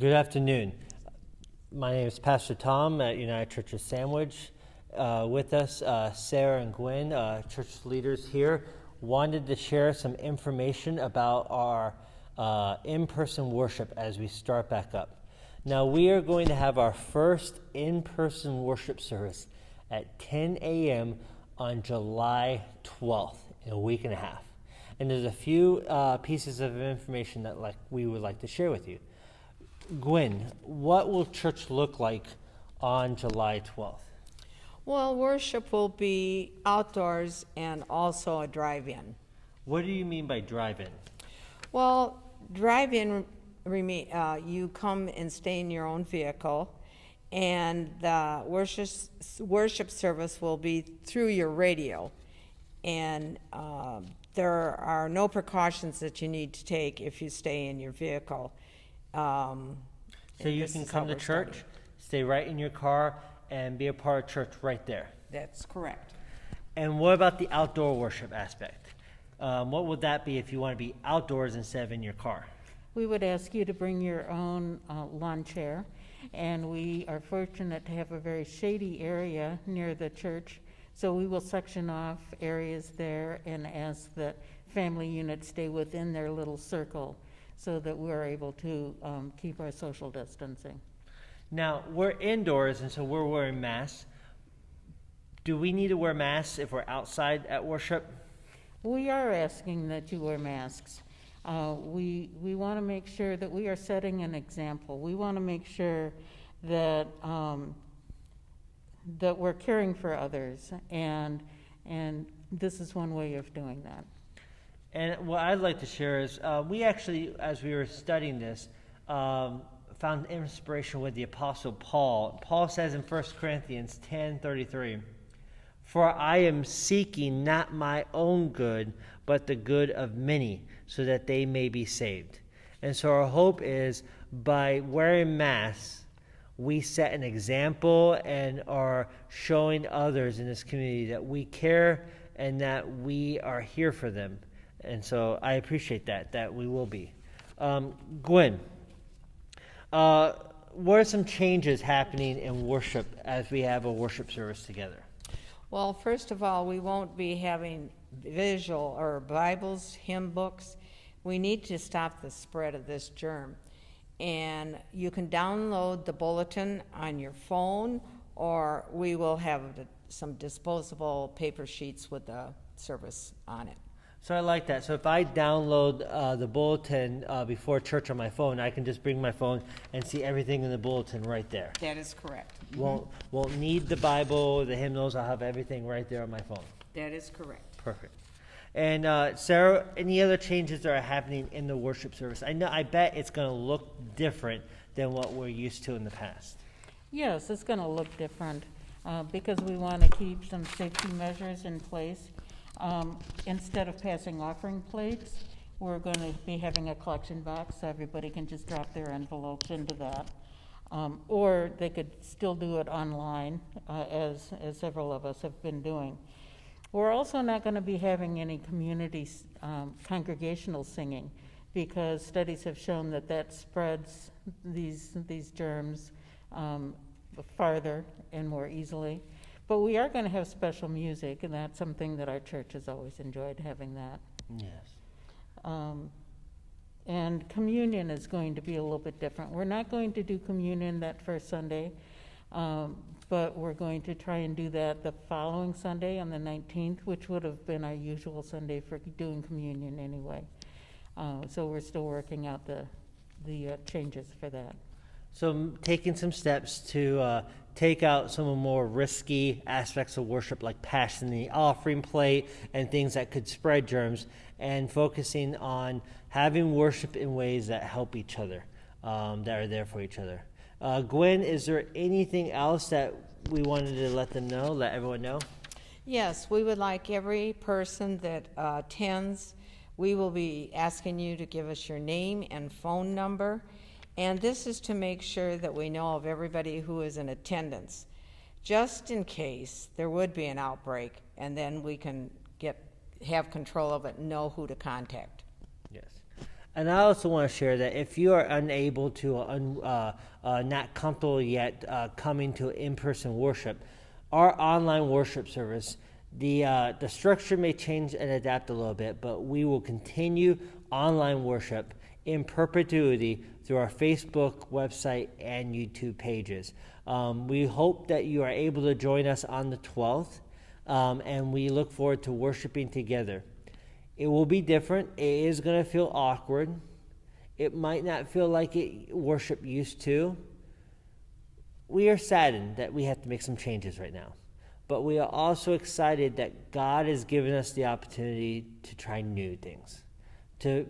Good afternoon. My name is Pastor Tom at United Church of Sandwich. With us, Sarah and Gwen, church leaders here, wanted to share some information about our in-person worship as we start back up. Now, we are going to have our first in-person worship service at 10 a.m. on July 12th, in a week and a half. And there's a few pieces of information that we would like to share with you. Gwen, what will church look like on July 12th? Well, worship will be outdoors and also a drive-in. What do you mean by drive-in? Well, drive-in, you come and stay in your own vehicle, and the worship service will be through your radio. And there are no precautions that you need to take if you stay in your vehicle. So you can come to church, stay right in your car, and be a part of church right there. That's correct. And what about the outdoor worship aspect? What would that be if you want to be outdoors instead of in your car? We would ask you to bring your own lawn chair, and we are fortunate to have a very shady area near the church, so we will section off areas there and ask that family units stay within their little circle so that we're able to keep our social distancing. Now, we're indoors, and so we're wearing masks. Do we need to wear masks if we're outside at worship? We are asking that you wear masks. We want to make sure that we are setting an example. We want to make sure that that we're caring for others, and this is one way of doing that. And what I'd like to share is we actually, as we were studying this, found inspiration with the Apostle Paul. Paul says in 1 Corinthians 10:33, "For I am seeking not my own good, but the good of many, so that they may be saved." And so our hope is by wearing masks, we set an example and are showing others in this community that we care and that we are here for them. And so I appreciate that we will be. Gwen, what are some changes happening in worship as we have a worship service together? Well, first of all, we won't be having visual or Bibles, hymn books. We need to stop the spread of this germ. And you can download the bulletin on your phone, or we will have some disposable paper sheets with the service on it. So I like that. So if I download the bulletin before church on my phone, I can just bring my phone and see everything in the bulletin right there. That is correct. Won't need the Bible, the hymnals. I'll have everything right there on my phone. That is correct. Perfect. And Sarah, any other changes that are happening in the worship service? I bet it's going to look different than what we're used to in the past. Yes, it's going to look different because we want to keep some safety measures in place. Instead of passing offering plates, we're going to be having a collection box so everybody can just drop their envelopes into that. Or they could still do it online, as several of us have been doing. We're also not going to be having any community congregational singing because studies have shown that spreads these germs farther and more easily. But we are going to have special music, and that's something that our church has always enjoyed, having that. Yes. And communion is going to be a little bit different. We're not going to do communion that first Sunday, but we're going to try and do that the following Sunday on the 19th, which would have been our usual Sunday for doing communion anyway. So we're still working out the changes for that. So taking some steps to take out some of the more risky aspects of worship, like passing the offering plate and things that could spread germs, and focusing on having worship in ways that help each other, that are there for each other. Gwen, is there anything else that we wanted to let everyone know? Yes, we would like every person that attends, we will be asking you to give us your name and phone number. And this is to make sure that we know of everybody who is in attendance, just in case there would be an outbreak, and then we can have control of it and know who to contact. Yes. And I also want to share that if you are unable to, not comfortable yet coming to in-person worship, our online worship service, the structure may change and adapt a little bit, but we will continue online worship in perpetuity through our Facebook, website, and YouTube pages. We hope that you are able to join us on the 12th, and we look forward to worshiping together. It will be different. It is going to feel awkward. It might not feel like worship used to. We are saddened that we have to make some changes right now. But we are also excited that God has given us the opportunity to try new things, to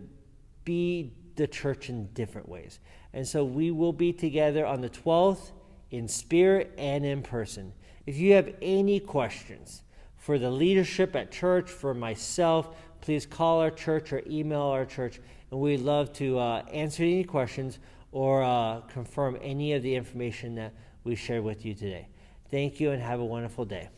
be the church in different ways. And so we will be together on the 12th in spirit and in person. If you have any questions for the leadership at church, for myself, please call our church or email our church, and we'd love to answer any questions or confirm any of the information that we shared with you today. Thank you and have a wonderful day.